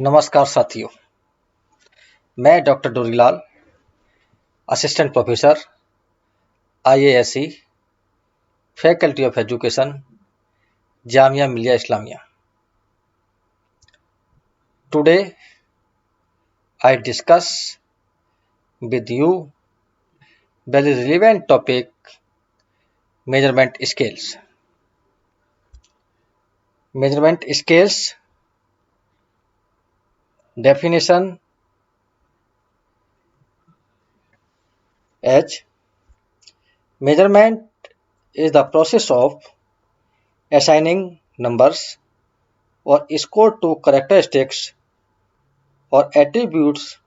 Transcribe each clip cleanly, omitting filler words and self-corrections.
नमस्कार साथियों, मैं doctor Dorilal, assistant professor IASE, faculty of education, Jamia Millia Islamia. Today I discuss with you very relevant topic, measurement scales. Measurement scales definition as measurement is the process of assigning numbers or score to characteristics or attributes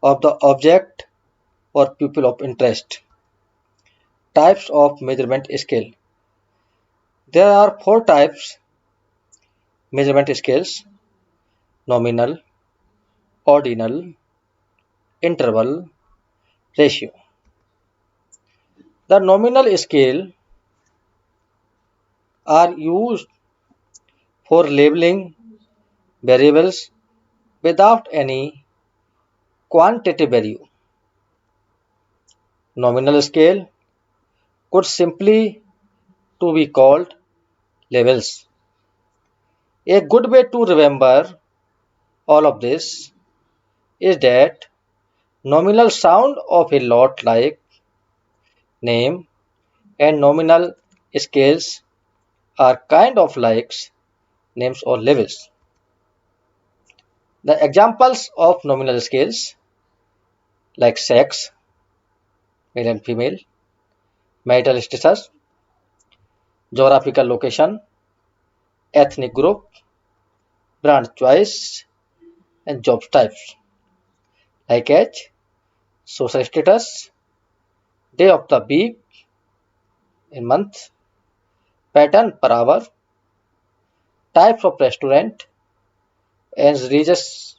of the object or pupil of interest. Types of measurement scale. There are 4 types measurement scales: nominal, ordinal, interval, ratio. The nominal scale are used for labeling variables without any quantitative value. Nominal scale could simply to be called labels. A good way to remember all of this is that nominal sound of a lot like name and nominal scales are kind of like names or labels. The examples of nominal scales like sex, male and female, marital status, geographical location, ethnic group, brand choice, and job types like age, social status, day of the week and month, pattern per hour, types of restaurant, and regions.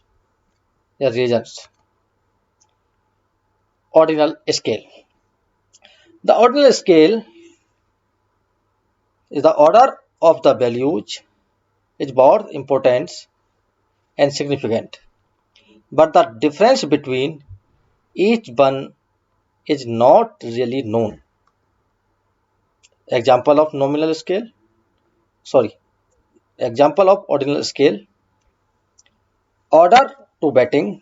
Ordinal scale. The ordinal scale is the order of the values is both important and significant, but the difference between each one is not really known. Example of nominal scale, sorry, example of ordinal scale: order to batting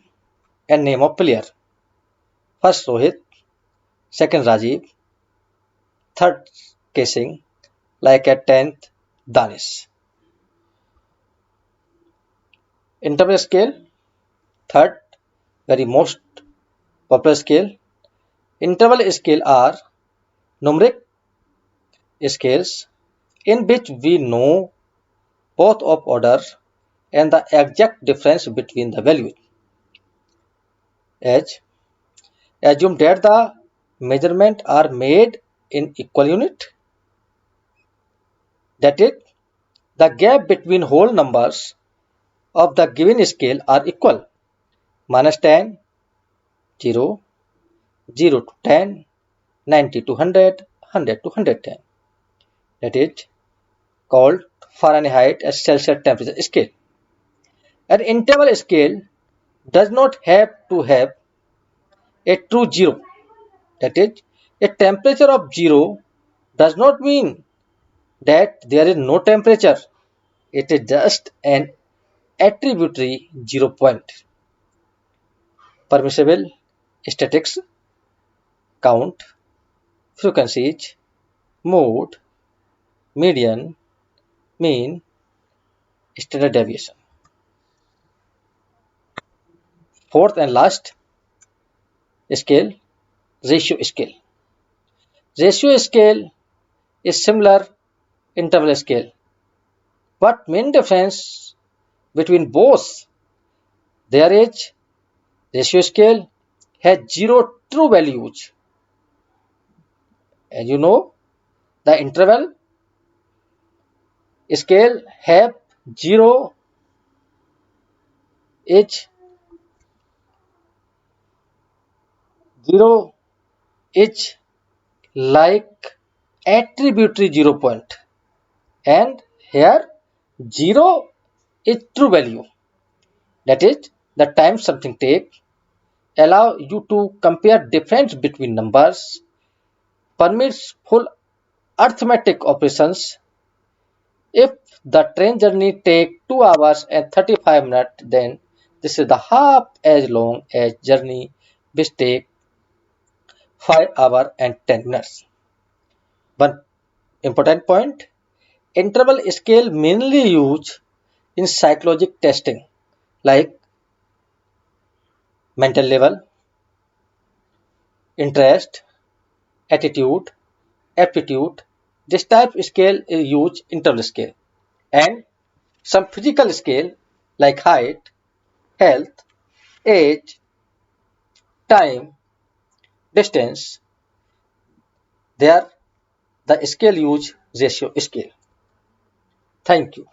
and name of player. First Rohit, second Rajiv, third Kesing, like at 10th Danish. Interval scale, third very most popular scale. Interval scale are numeric scales in which we know both of order and the exact difference between the values. As assume that the measurements are made in equal unit, that is, the gap between whole numbers of the given scale are equal: -10, 0, 0 to 10, 90 to 100, 100 to 110. That is called Fahrenheit as Celsius temperature scale. An interval scale does not have to have a true zero. That is, a temperature of 0 does not mean that there is no temperature. It is just an arbitrary 0 point. Permissible statistics count, frequencies, mode, median, mean, standard deviation. Fourth and last scale, ratio scale. Ratio scale is similar interval scale, but main difference between both there is ratio scale has zero true values. As you know, the interval scale have zero is zero is like attributary 0 point, and here 0 is true value. That is, the time something takes, allow you to compare difference between numbers, permits full arithmetic operations. If the train journey take 2 hours and 35 minutes, then this is the half as long as journey which take 5 hours and 10 minutes. One important point, interval scale mainly used in psychological testing like mental level, interest, attitude, aptitude. This type scale is used interval scale. And some physical scale like height, health, age, time, distance, they are the scale used ratio scale. Thank you.